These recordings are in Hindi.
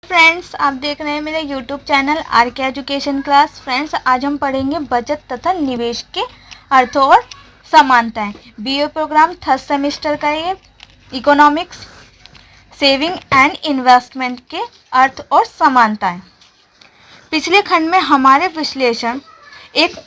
फ्रेंड्स, आप देख रहे हैं मेरे यूट्यूब चैनल आर के एजुकेशन क्लास। फ्रेंड्स, आज हम पढ़ेंगे बचत तथा निवेश के अर्थों और समानताएं। बीए प्रोग्राम थर्ड सेमेस्टर का ये इकोनॉमिक्स, सेविंग एंड इन्वेस्टमेंट के अर्थ और समानताएं। पिछले खंड में हमारे विश्लेषण एक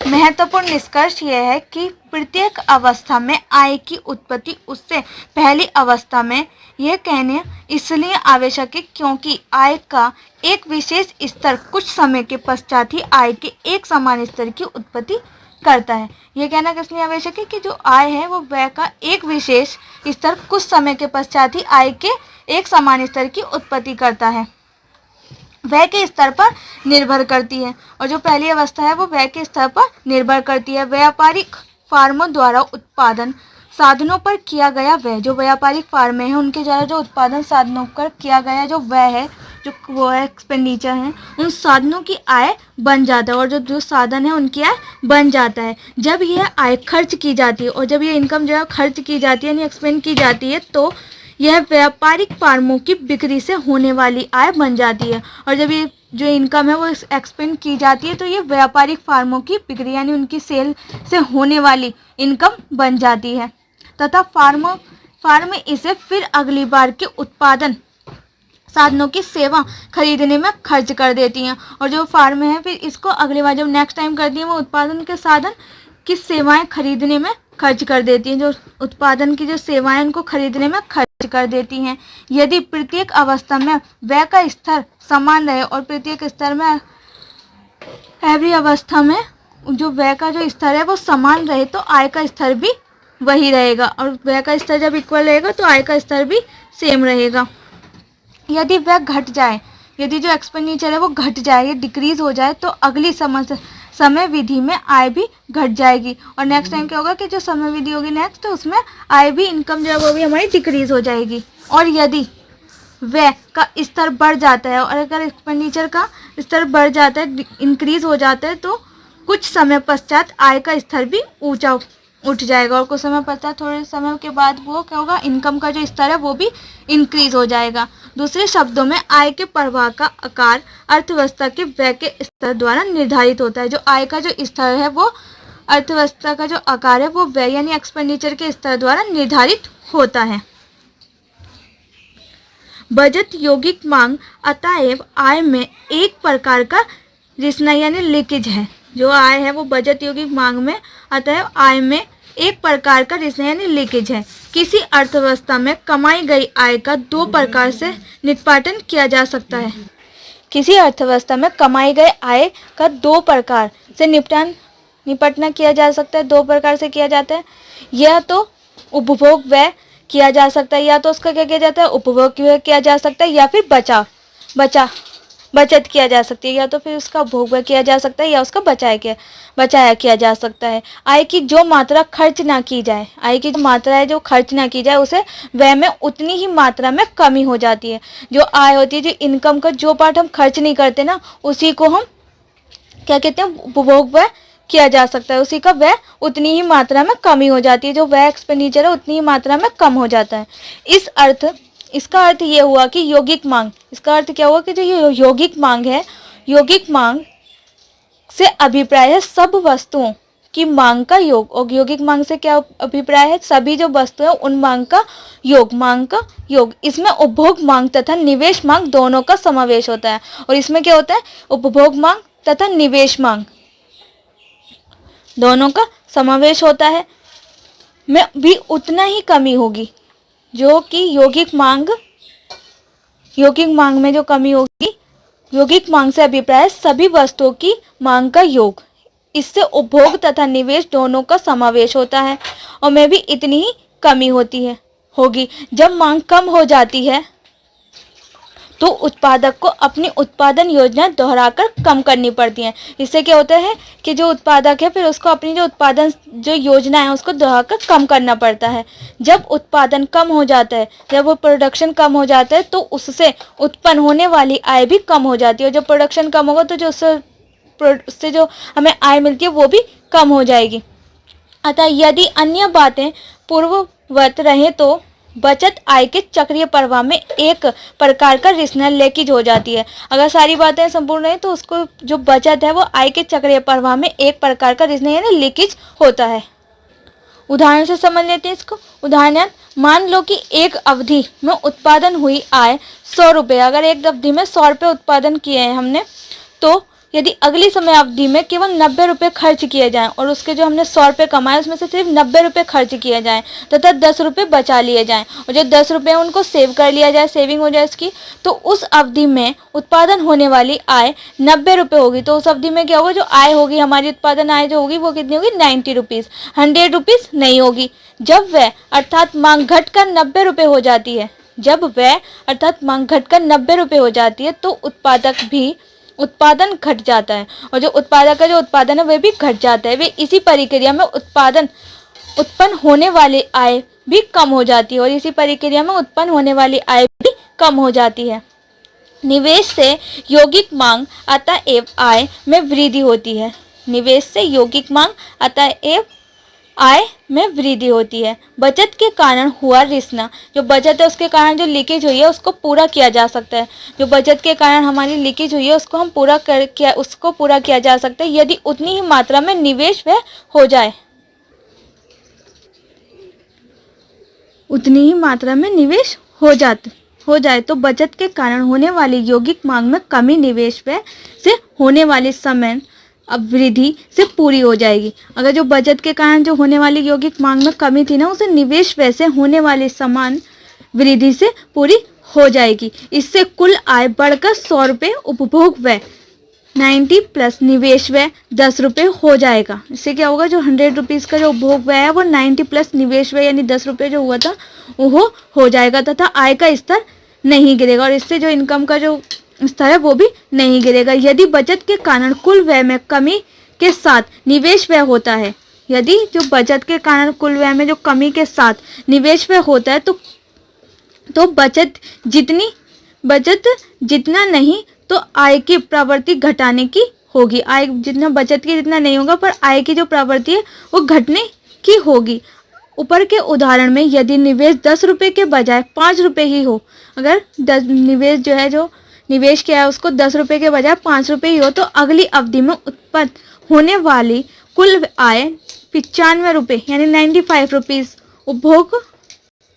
महत्वपूर्ण निष्कर्ष यह है कि प्रत्येक अवस्था में आय की उत्पत्ति उससे पहली अवस्था में यह कहने इसलिए आवश्यक है क्योंकि आय का एक विशेष स्तर कुछ समय के पश्चात ही आय के एक समान स्तर की उत्पत्ति करता है। यह कहना किस लिए आवश्यक है कि जो आय है वो व्यय का एक विशेष स्तर कुछ समय के पश्चात ही आय के एक समान स्तर की उत्पत्ति करता है, व्यय के स्तर पर निर्भर करती है। और जो पहली अवस्था है वो व्यय के स्तर पर निर्भर करती है। व्यापारिक फार्मों द्वारा उत्पादन साधनों पर किया गया व्यय, जो व्यापारिक फार्म है उनके द्वारा जो उत्पादन साधनों पर किया गया जो व्यय है, जो वो एक्सपेंडिचर है, उन साधनों की आय बन जाता है। और जो साधन है उनकी आय बन जाता है। जब यह आय खर्च की जाती है और जब ये इनकम जो है खर्च की जाती है यानी एक्सपेंड की जाती है, तो यह व्यापारिक फार्मों की बिक्री से होने वाली आय बन जाती है। और जब ये जो इनकम है वो एक्सपेंड की जाती है तो ये व्यापारिक फार्मों की बिक्री यानी उनकी सेल से होने वाली इनकम बन जाती है तथा फार्म इसे फिर अगली बार के उत्पादन साधनों की सेवा खरीदने में खर्च कर देती हैं। और जो फार्म है फिर इसको अगली बार जब नेक्स्ट टाइम करती है वो उत्पादन के साधन की सेवाएं खरीदने में खर्च कर देती हैं। जो उत्पादन की जो सेवाएं उनको खरीदने में खर्च कर देती हैं। यदि प्रत्येक अवस्था में व्यय का स्तर समान रहे और प्रत्येक स्तर में एवरी अवस्था में जो व्यय का जो स्तर है वो समान रहे तो आय का स्तर भी वही रहेगा। और व्यय का स्तर जब इक्वल रहेगा तो आय का स्तर भी सेम रहेगा। यदि व्यय घट जाए, यदि जो एक्सपेंडिचर है वो घट जाए या डिक्रीज हो जाए तो अगली समय विधि में आय भी घट जाएगी। और नेक्स्ट टाइम क्या होगा कि जो समय विधि होगी नेक्स्ट तो उसमें आय भी इनकम जो है वो भी हमारी डिक्रीज हो जाएगी। और यदि व्यय का स्तर बढ़ जाता है और अगर एक्सपेंडिचर का स्तर बढ़ जाता है, इंक्रीज हो जाता है, तो कुछ समय पश्चात आय का स्तर भी ऊंचा उठ जाएगा। और कुछ समय पश्चात थोड़े समय के बाद वो क्या होगा, इनकम का जो स्तर है वो भी इंक्रीज हो जाएगा। दूसरे शब्दों में आय के प्रवाह का आकार अर्थव्यवस्था के व्यय के स्तर द्वारा निर्धारित होता है। जो आय का जो स्तर है वो अर्थव्यवस्था का जो आकार है वो व्यय यानी एक्सपेंडिचर के स्तर द्वारा निर्धारित होता है। बचत यौगिक मांग अतएव आय में एक प्रकार का रिसना यानी लीकेज है। जो आय है वो बचत यौगिक मांग में अतएव आय में एक प्रकार का रिसना यानी लीकेज है। किसी अर्थव्यवस्था में कमाई गई आय का दो प्रकार से निष्पादन किया जा सकता है। किसी अर्थव्यवस्था में कमाई गई आय का दो प्रकार से निपटना किया जा सकता है। दो प्रकार से किया जाता है, यह तो उपभोग व्यय किया जा सकता है, या तो उसका क्या किया जाता है उपभोग किया जा सकता है, या फिर बचत किया जा सकती है, या तो फिर उसका उपभोग किया जा सकता है या उसका बचाया किया जा सकता है। आय की जो मात्रा खर्च ना की जाए, आय की जो मात्रा है जो खर्च ना की जाए उसे व्यय में उतनी ही मात्रा में कमी हो जाती है। जो आय होती है, जो इनकम का जो पार्ट हम खर्च नहीं करते ना, उसी को हम क्या कहते हैं उपभोग व्यय किया जा सकता है। उसी का व्यय उतनी ही मात्रा में कमी हो जाती है, जो व्यय एक्सपेंडिचर है उतनी ही मात्रा में कम हो जाता है। इसका अर्थ ये हुआ कि यौगिक मांग, इसका अर्थ क्या हुआ कि जो ये यौगिक मांग है, यौगिक मांग से अभिप्राय है सब वस्तुओं की मांग का योग। और यौगिक मांग से क्या अभिप्राय है, सभी जो वस्तु है उन मांग का योग। इसमें उपभोग मांग तथा निवेश मांग दोनों का समावेश होता है। और इसमें क्या होता है, उपभोग मांग तथा निवेश मांग दोनों का समावेश होता है। में भी उतना ही कमी होगी जो कि यौगिक मांग में जो कमी होगी, यौगिक मांग से अभिप्राय सभी वस्तुओं की मांग का योग। इससे उपभोग तथा निवेश दोनों का समावेश होता है। और में भी इतनी ही कमी होगी। जब मांग कम हो जाती है तो उत्पादक को अपनी उत्पादन योजना दोहराकर कम करनी पड़ती है। इससे क्या होता है कि जो उत्पादक है फिर उसको अपनी जो उत्पादन जो योजना है उसको दोहराकर कम करना पड़ता है। जब उत्पादन कम हो जाता है, जब वो प्रोडक्शन कम हो जाता है तो उससे उत्पन्न होने वाली आय भी कम हो जाती है। और जब प्रोडक्शन कम होगा तो जो उससे जो हमें आय मिलती है वो भी कम हो जाएगी। अतः यदि अन्य बातें पूर्ववत रहें तो बचत आय के चक्रीय प्रवाह में एक प्रकार का रीजनल लीकेज हो जाती है। अगर सारी बातें संपूर्ण है तो उसको जो बचत है वो आय के चक्रीय प्रवाह में एक प्रकार का रीजनल यानी लीकेज होता है। उदाहरण से समझ लेते हैं इसको। उदाहरण, मान लो कि एक अवधि में उत्पादन हुई आय 100 रुपये। अगर एक अवधि में 100 रुपये उत्पादन किए हैं हमने, तो यदि अगली समय अवधि में केवल 90 रुपये खर्च किए जाएं और उसके जो हमने 100 रुपये कमाए उसमें से सिर्फ 90 रुपये खर्च किए जाएं तथा 10 रुपये बचा लिए जाएं और जो 10 रुपये उनको सेव कर लिया जाए, सेविंग हो जाए इसकी, तो उस अवधि में उत्पादन होने वाली आय 90 रुपये होगी। तो उस अवधि में क्या होगा, जो आय होगी हमारी उत्पादन आय जो होगी वो कितनी होगी, 90 रुपीज़, 100 रुपीज़ नहीं होगी। जब वह अर्थात मांग घटकर 90 रुपये हो जाती है, जब वह अर्थात मांग घटकर 90 रुपये हो जाती है तो उत्पादक भी उत्पादन घट जाता है और जो उत्पादक का जो उत्पादन है वह भी घट जाता है। वे इसी प्रक्रिया में उत्पन्न होने वाली आय भी कम हो जाती है और इसी प्रक्रिया में उत्पन्न होने वाली आय भी कम हो जाती है। निवेश से यौगिक मांग अतएव आय में वृद्धि होती है। निवेश से यौगिक मांग अतएव आय में वृद्धि होती है। बचत के कारण हुआ रिसना, जो बचत है उसके कारण जो लीकेज हुई है उसको पूरा किया जा सकता है। जो बचत के कारण हमारी लीकेज हुई है उसको हम पूरा किया जा सकता है यदि उतनी ही मात्रा में निवेश वह हो जाए, उतनी ही मात्रा में निवेश हो जाए तो बचत के कारण होने वाली यौगिक मांग में कमी निवेश व्यय से होने वाली समय अब वृद्धि से पूरी हो जाएगी। अगर जो बचत के कारण जो होने वाली यौगिक मांग में कमी थी ना, उसे निवेश व्यय से होने वाली समान वृद्धि से पूरी हो जाएगी। इससे कुल आय बढ़कर 100 रुपये उपभोग व्यय 90 प्लस निवेश व्यय 10 रुपये हो जाएगा। इससे क्या होगा, जो 100 रुपीज़ का जो उपभोग व्यय है वो 90 प्लस निवेश व्यय यानी 10 रुपये जो हुआ था वो हो जाएगा तथा आय का स्तर नहीं गिरेगा और इससे जो इनकम का जो स्तर है वो भी नहीं गिरेगा। यदि बचत के कारण कुल व्यय में कमी के साथ निवेश व्यय होता है, यदि जो बचत के कारण कुल व्यय में जो कमी के साथ निवेश व्यय होता है तो बचत जितना नहीं तो आय की प्रवृत्ति घटाने की होगी। आय जितना बचत की जितना नहीं होगा पर आय की जो प्रवृत्ति है वो घटने की होगी। ऊपर के उदाहरण में यदि निवेश 10 रुपये के बजाय 5 रुपये ही हो, अगर निवेश किया है उसको 10 रुपये के बजाय 5 रुपये ही हो, तो अगली अवधि में उत्पन्न होने वाली कुल आय 95 रुपये यानी 95 रुपीज़, उपभोग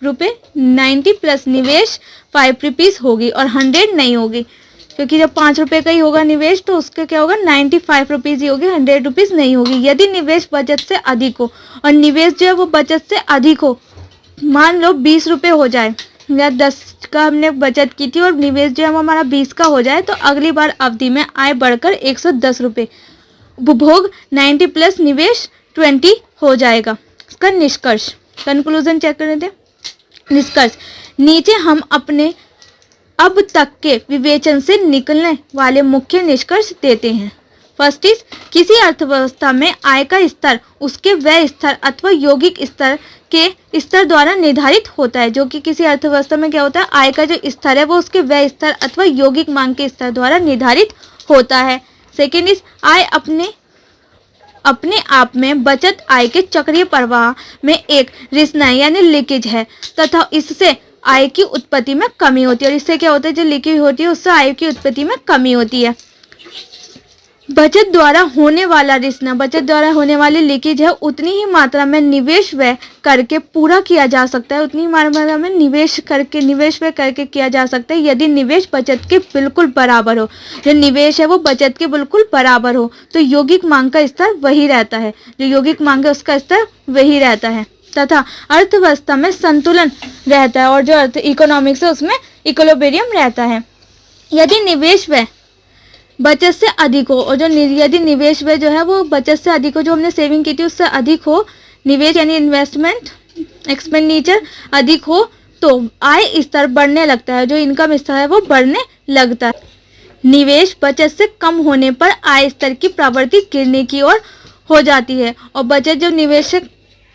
रुपये 90 प्लस निवेश 5 रुपीज़ होगी और 100 नहीं होगी, क्योंकि जब 5 रुपये का ही होगा निवेश तो उसके क्या होगा 95 रुपीज़ ही होगी, 100 रुपीज़ नहीं होगी। यदि निवेश बचत से अधिक हो और निवेश जो है वो बचत से अधिक हो, मान लो 20 रुपये हो जाए या 10 का हमने बचत की थी और निवेश जो है हमारा 20 का हो जाए, तो अगली बार अवधि में आय बढ़कर 110 रुपये, उपभोग 90 प्लस निवेश 20 हो जाएगा। इसका निष्कर्ष, कंक्लूजन चेक कर लेते हैं। निष्कर्ष, नीचे हम अपने अब तक के विवेचन से निकलने वाले मुख्य निष्कर्ष देते हैं। फर्स्ट इज, किसी अर्थव्यवस्था में आय का स्तर उसके व्यय स्तर अथवा यौगिक स्तर के स्तर द्वारा निर्धारित होता है। जो कि किसी अर्थव्यवस्था में क्या होता है, आय का जो स्तर है वो उसके व्यय स्तर अथवा यौगिक मांग के स्तर द्वारा निर्धारित होता है। सेकेंड इज, आय अपने आप में बचत आय के चक्रीय प्रवाह में एक रिसना यानी लीकेज है तथा इससे आय की उत्पत्ति में कमी होती है और इससे क्या होता है, जो लीकेज होती है उससे आय की उत्पत्ति में कमी होती है। बचत द्वारा होने वाला रिसना, बचत द्वारा होने वाली लीकेज है, उतनी ही मात्रा में निवेश व्यय करके पूरा किया जा सकता है, उतनी मात्रा में निवेश व्यय करके किया जा सकता है यदि निवेश बचत के बिल्कुल बराबर हो। जो निवेश है वो बचत के बिल्कुल बराबर हो तो यौगिक मांग का स्तर वही रहता है, जो यौगिक मांग है उसका स्तर वही रहता है तथा अर्थव्यवस्था में संतुलन रहता है और जो इकोनॉमिक्स है उसमें इक्विलिब्रियम रहता है। यदि निवेश व्यय बचत से अधिक हो और जो यदि निवेश व्यय जो है वो बचत से अधिक हो, जो हमने सेविंग की थी उससे अधिक हो, निवेश यानी इन्वेस्टमेंट एक्सपेंडिचर अधिक हो, तो आय स्तर बढ़ने लगता है, जो इनकम स्तर है वो बढ़ने लगता है। निवेश बचत से कम होने पर आय स्तर की प्रवृत्ति गिरने की ओर हो जाती है और बचत जब निवेश से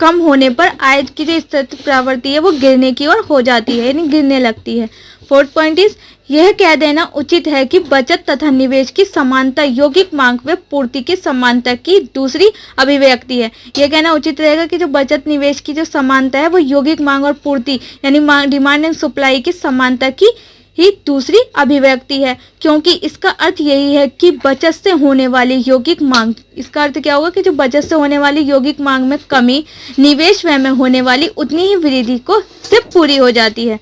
कम होने पर आय की जो स्तर प्रवृत्ति है वो गिरने की ओर हो जाती है यानी गिरने लगती है। फोर्थ पॉइंट इज, यह कह देना उचित है कि बचत तथा निवेश की समानता यौगिक मांग व पूर्ति की समानता की दूसरी अभिव्यक्ति है। यह कहना उचित रहेगा कि जो बचत निवेश की जो समानता है वो यौगिक मांग और पूर्ति यानी डिमांड एंड सप्लाई की समानता की ही दूसरी अभिव्यक्ति है, क्योंकि इसका अर्थ यही है कि बचत से होने वाली यौगिक मांग, इसका अर्थ क्या होगा कि जो बचत से होने वाली यौगिक मांग में कमी निवेश व्यय में होने वाली उतनी ही वृद्धि को से पूरी हो जाती है।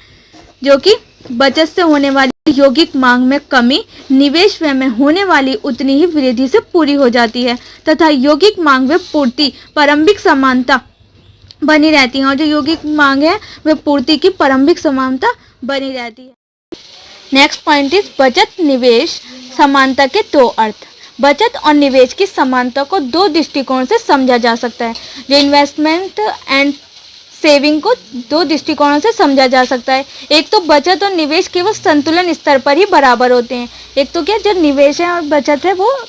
जो कि बचत से होने वाली यौगिक मांग में कमी निवेश व्यय में होने वाली उतनी ही वृद्धि से पूरी हो जाती है तथा यौगिक मांग व पूर्ति प्रारंभिक समानता बनी रहती है, और जो यौगिक मांग है वह पूर्ति की प्रारंभिक समानता बनी रहती है। नेक्स्ट पॉइंट इज बचत निवेश समानता के दो अर्थ। बचत और निवेश की समानता को दो दृष्टिकोण से समझा जा सकता है। जो इन्वेस्टमेंट एंड सेविंग को दो दृष्टिकोणों से समझा जा सकता है। एक तो बचत और निवेश केवल संतुलन स्तर पर ही बराबर होते हैं। एक तो क्या, जो निवेश है और बचत है वो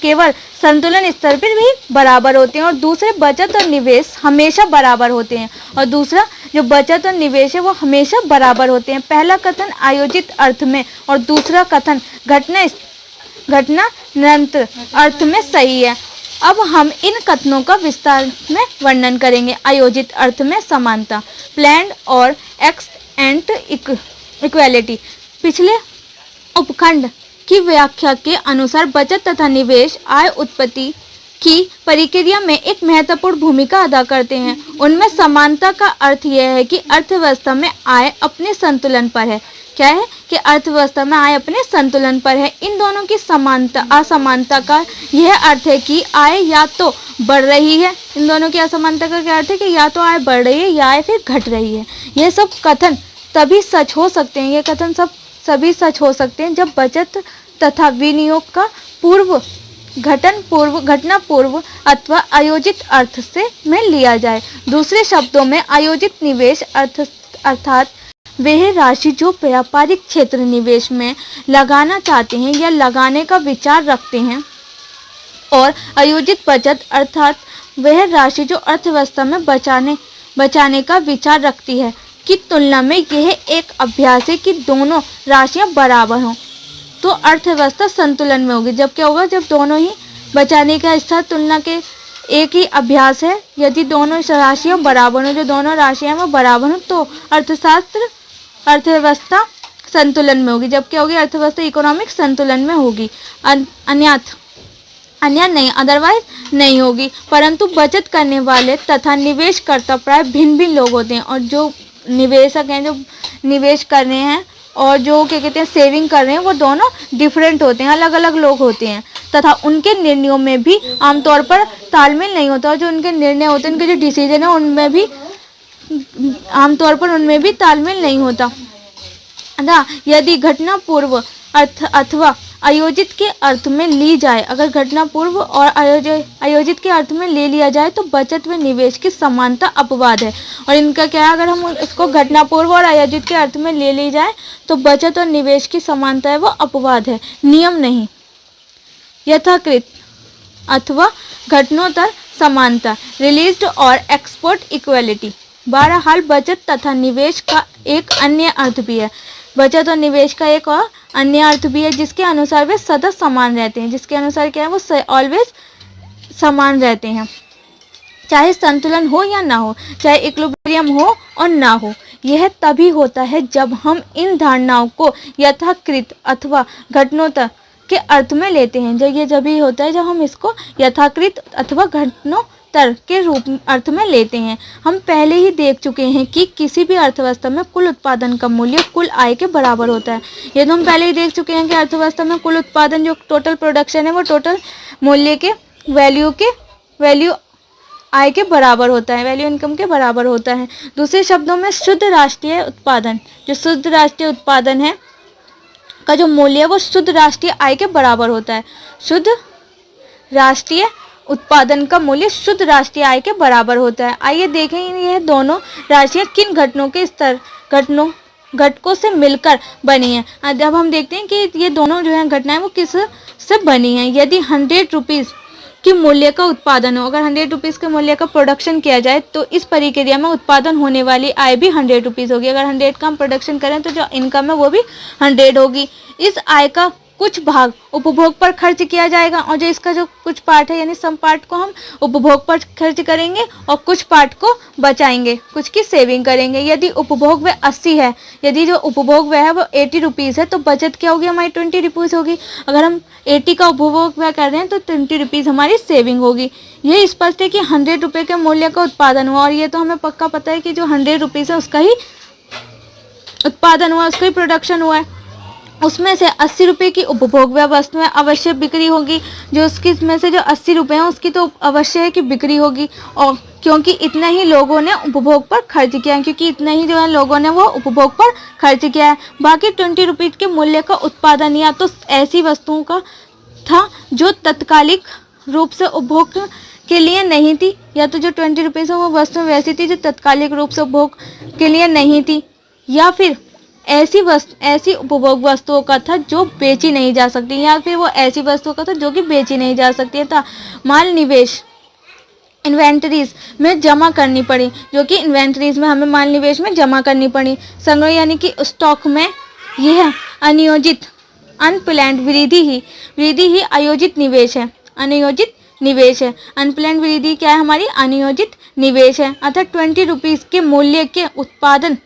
केवल संतुलन स्तर पर भी बराबर होते हैं, और दूसरे बचत और निवेश हमेशा बराबर होते हैं, और दूसरा जो बचत और निवेश है वो हमेशा बराबर होते हैं। पहला कथन आयोजित अर्थ में और दूसरा कथन घटना निरंतर अर्थ में सही है। अब हम इन कथनों का विस्तार में वर्णन करेंगे। आयोजित अर्थ में समानता, प्लान्ड और एक्स एंड इक्वालिटी। पिछले उपखंड की व्याख्या के अनुसार बचत तथा निवेश आय उत्पत्ति की प्रक्रिया में एक महत्वपूर्ण भूमिका अदा करते हैं। उनमें समानता का अर्थ यह है कि अर्थव्यवस्था में आय अपने संतुलन पर है। क्या है कि अर्थव्यवस्था में आय अपने संतुलन पर है। इन दोनों की समानता असमानता का यह अर्थ है कि आय या तो बढ़ रही है। इन दोनों की असमानता का क्या अर्थ है कि या तो आय बढ़ रही है या आय फिर घट रही है। ये सब कथन तभी सच हो सकते हैं, ये कथन सभी सच हो सकते हैं जब बचत तथा विनियोग का घटना पूर्व अथवा आयोजित अर्थ से में लिया जाए। दूसरे शब्दों में आयोजित निवेश अर्थात वह राशि जो व्यापारिक क्षेत्र निवेश में लगाना चाहते हैं या लगाने का विचार रखते हैं, और आयोजित बचत अर्थात वह राशि जो अर्थव्यवस्था में बचाने का विचार रखती है की तुलना में यह एक अभ्यास है कि दोनों राशियां बराबर हों तो अर्थव्यवस्था संतुलन में होगी। जब क्या होगा, जब दोनों ही बचाने का स्तर तुलना के एक ही अभ्यास है, यदि दोनों राशियां बराबर हो, जो दोनों राशियां में बराबर हो तो अर्थव्यवस्था संतुलन में होगी। जब क्या होगी, अर्थव्यवस्था इकोनॉमिक संतुलन में होगी, अन्य नहीं, अदरवाइज नहीं होगी। परंतु बचत करने वाले तथा निवेशकर्ता प्राय भिन्न भिन्न लोग होते हैं, और जो निवेशक हैं जो निवेश कर रहे हैं और जो क्या कहते हैं सेविंग कर रहे हैं वो दोनों डिफरेंट होते हैं, अलग अलग लोग होते हैं, तथा उनके निर्णयों में भी आमतौर पर तालमेल नहीं होता, और जो उनके निर्णय होते हैं, उनके जो डिसीजन है उनमें भी आमतौर पर उनमें भी तालमेल नहीं होता ना। यदि घटना पूर्व अर्थ अथवा आयोजित के अर्थ में ली जाए, अगर घटना पूर्व और आयोजित के अर्थ में ले लिया जाए तो बचत व निवेश की समानता अपवाद है। और इनका क्या है, अगर हम इसको घटना पूर्व और आयोजित के अर्थ में ले ली जाए तो बचत और निवेश की समानता है वो अपवाद है, नियम नहीं। यथाकृत अथवा घटनोत्तर समानता, रिलीज्ड और एक्सपोर्ट इक्वालिटी। बहरहाल बचत तथा निवेश का एक अन्य अर्थ भी है। बचत और निवेश का एक और अन्य अर्थ भी है जिसके अनुसार वे सदा समान रहते हैं। जिसके अनुसार क्या है, वो ऑलवेज समान रहते हैं, चाहे संतुलन हो या ना हो, चाहे इक्विलिब्रियम हो और ना हो। यह तभी होता है जब हम इन धारणाओं को यथाकृत अथवा घटनोत्तर के अर्थ में लेते हैं। जब ये होता है जब हम इसको यथाकृत अथवा घटनोत्तर के रूप अर्थ में लेते हैं। हम पहले ही देख चुके हैं कि किसी भी अर्थव्यवस्था में कुल उत्पादन का मूल्य कुल आय के बराबर होता है। ये तो हम पहले ही देख चुके हैं कि अर्थव्यवस्था में कुल उत्पादन जो टोटल प्रोडक्शन है वो टोटल मूल्य के वैल्यू आय के बराबर होता है, वैल्यू इनकम के बराबर होता है। दूसरे शब्दों में शुद्ध राष्ट्रीय उत्पादन, जो शुद्ध राष्ट्रीय उत्पादन है का जो मूल्य है वो शुद्ध राष्ट्रीय आय के बराबर होता है। शुद्ध राष्ट्रीय उत्पादन का मूल्य शुद्ध राष्ट्रीय आय के बराबर होता है। आइए देखें यह दोनों राशियां किन घटकों से मिलकर बनी है। जब हम देखते हैं कि ये दोनों जो है घटनाएं वो किस से बनी हैं। यदि 100 रुपीज़ के मूल्य का उत्पादन हो। अगर 100 रुपीज़ के मूल्य का प्रोडक्शन किया जाए तो इस प्रक्रिया में उत्पादन होने वाली आय भी 100 रुपीज़ होगी। अगर 100 का हम प्रोडक्शन करें तो जो इनकम है वो भी 100 होगी। इस आय का कुछ भाग उपभोग पर खर्च किया जाएगा और जो इसका जो कुछ पार्ट है यानी सम पार्ट को हम उपभोग पर खर्च करेंगे और कुछ पार्ट को बचाएंगे, कुछ की सेविंग करेंगे। यदि उपभोग व्यय 80 है, यदि जो उपभोग व्यय है वो 80 रुपीज़ है तो बचत क्या होगी हमारी 20 रुपीज़ होगी। अगर हम 80 का उपभोग व्यय कर रहे हैं तो 20 रुपीज़ हमारी सेविंग होगी। ये स्पष्ट है कि 100 रुपये के मूल्य का उत्पादन हुआ और ये तो हमें पक्का पता है कि जो 100 रुपीज़ है उसका ही उत्पादन हुआ, उसका ही प्रोडक्शन हुआ है। उसमें से 80 रुपये की उपभोग व्यय वस्तुएं अवश्य बिक्री होगी, जो उसकी में से जो 80 रुपये हैं उसकी तो अवश्य है कि बिक्री होगी। और क्योंकि इतना ही लोगों ने उपभोग पर खर्च किया है, क्योंकि इतना ही जो है लोगों ने वो उपभोग पर खर्च किया है। बाकी 20 रुपीज़ के मूल्य का उत्पादन या तो ऐसी वस्तुओं का था जो तत्कालिक रूप से उपभोग के लिए नहीं थी, या तो जो 20 रुपीज़ है वो वस्तुएं वैसी थी जो तत्कालिक रूप से उपभोग के लिए नहीं थी, या फिर ऐसी उपभोग वस्तुओं का था जो बेची नहीं जा सकती, या फिर वो ऐसी वस्तुओं का था जो कि बेची नहीं जा सकती था। माल निवेश इन्वेंटरीज में जमा करनी पड़ी, जो कि इन्वेंटरीज में हमें माल निवेश में जमा करनी पड़ी। संग्रह यानी कि स्टॉक में यह अनियोजित अनप्लैंड वृद्धि ही आयोजित निवेश है, अनियोजित निवेश है। अनप्लैंड वृद्धि क्या है हमारी, अनियोजित निवेश है। अर्थात 20 रुपीज़ के मूल्य के उत्पादन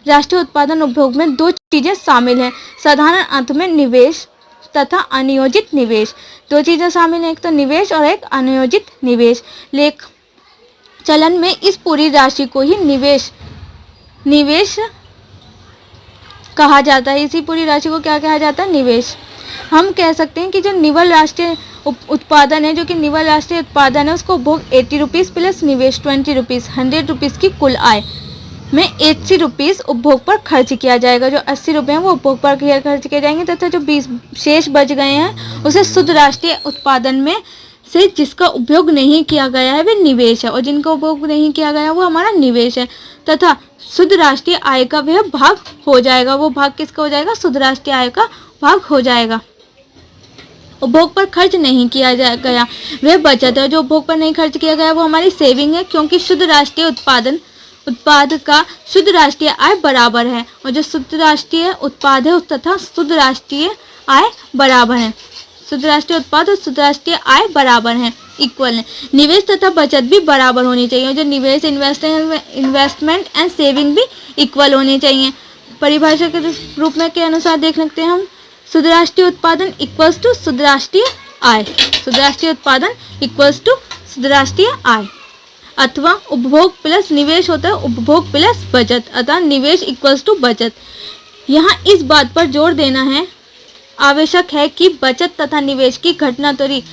राष्ट्रीय उत्पादन उपभोग में दो चीजें शामिल हैं, साधारण अर्थ में निवेश तथा अनियोजित निवेश। दो चीजें शामिल हैं, एक तो निवेश और एक अनियोजित निवेश। लेख चलन में इस पूरी राशि को ही निवेश कहा जाता है। इसी पूरी राशि को क्या कहा जाता है, निवेश। हम कह सकते हैं कि जो निवल राष्ट्रीय उत्पादन है, जो कि निवल राष्ट्रीय उत्पादन है, उसको उपभोग 80 रुपीज़ प्लस निवेश 20 रुपीज़, 100 रुपीज़ की कुल आय में 80 रुपीज़ उपभोग पर खर्च किया जाएगा। जो 80 रुपये हैं वो उपभोग पर खर्च किए जाएंगे तथा जो 20 शेष बच गए हैं उसे शुद्ध राष्ट्रीय उत्पादन में से जिसका उपयोग नहीं किया गया है वह निवेश है, और जिनका उपयोग नहीं किया गया वो हमारा निवेश है। तथा शुद्ध राष्ट्रीय आय का वह भाग हो जाएगा। वो भाग किसका हो जाएगा, शुद्ध राष्ट्रीय आय का भाग हो जाएगा। उपभोग पर खर्च नहीं किया गया वह बचत है। जो उपभोग पर नहीं खर्च किया गया वो हमारी सेविंग है, क्योंकि शुद्ध राष्ट्रीय उत्पाद का शुद्ध राष्ट्रीय आय बराबर है, और जो शुद्ध राष्ट्रीय उत्पाद है उस तथा शुद्ध राष्ट्रीय आय बराबर है। शुद्ध राष्ट्रीय उत्पाद और शुद्ध राष्ट्रीय आय बराबर हैं, इक्वल है। निवेश तथा बचत भी बराबर होनी चाहिए, और जो निवेश इन्वेस्टमेंट एंड सेविंग भी इक्वल होनी चाहिए। परिभाषा के रूप में के अनुसार देख सकते हैं हम, शुद्ध राष्ट्रीय उत्पादन इक्वल्स टू शुद्ध राष्ट्रीय आय, शुद्ध राष्ट्रीय उत्पादन इक्वल्स टू शुद्ध राष्ट्रीय आय, अथवा उपभोग प्लस निवेश होता है उपभोग प्लस बचत, अतः निवेश इक्वल्स टू बचत। यहाँ इस बात पर जोर देना है आवश्यक है कि बचत तथा निवेश की घटनात्मक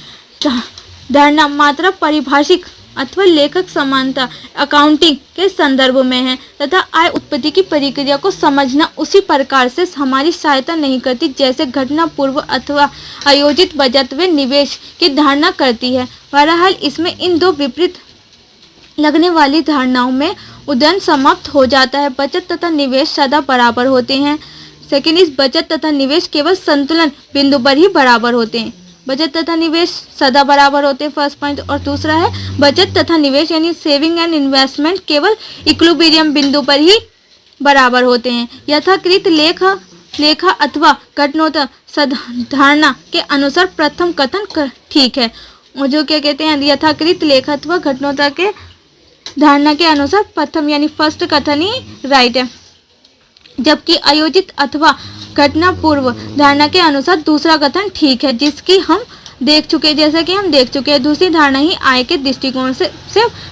धारणा मात्रा परिभाषिक अथवा लेखक समानता अकाउंटिंग के संदर्भ में है, तथा आय उत्पत्ति की प्रक्रिया को समझना उसी प्रकार से हमारी सहायता नहीं करती जैसे घटना पूर्व अथवा आयोजित बचत व निवेश की धारणा करती है। बहरहाल इसमें इन दो विपरीत लगने वाली धारणाओं में उदयन समाप्त हो जाता है। बचत तथा निवेश सदा बराबर होते हैं। सेकेंड इस बचत तथा निवेश केवल संतुलन बिंदु पर ही बराबर होते हैं। बचत तथा निवेश सदा बराबर होते हैं, फर्स्ट पॉइंट। और दूसरा है बचत तथा निवेश यानी सेविंग एंड इन्वेस्टमेंट केवल इक्विलिब्रियम बिंदु पर ही बराबर होते हैं। यथाकृत लेखा अथवा घटनोत्तर धारणा के अनुसार प्रथम कथन ठीक है, और जो क्या कहते हैं यथाकृत लेखा अथवा घटनोत्तर के धारणा के अनुसार प्रथम यानी फर्स्ट कथन ही राइट है, जबकि आयोजित अथवा घटना पूर्व धारणा के अनुसार दूसरा कथन ठीक है, जिसकी हम देख चुके, जैसे कि हम देख चुके हैं दूसरी धारणा ही आय के दृष्टिकोण से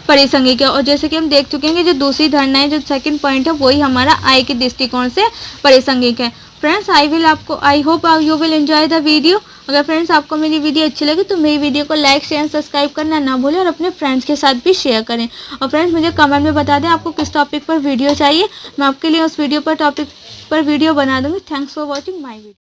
परिसंगिक है, और जैसे कि हम देख चुके हैं कि जो दूसरी धारणा है, जो सेकंड पॉइंट है, वही हमारा आय के दृष्टिकोण से परिसंगिक है। Friends I hope you will enjoy the video. अगर फ्रेंड्स आपको मेरी वीडियो अच्छी लगे तो मेरी वीडियो को लाइक शेयर सब्सक्राइब करना ना भूलें, और अपने फ्रेंड्स के साथ भी शेयर करें। और फ्रेंड्स मुझे कमेंट में बता दें आपको किस टॉपिक पर वीडियो चाहिए, मैं आपके लिए उस टॉपिक पर वीडियो बना दूँगी। Thanks for watching my video.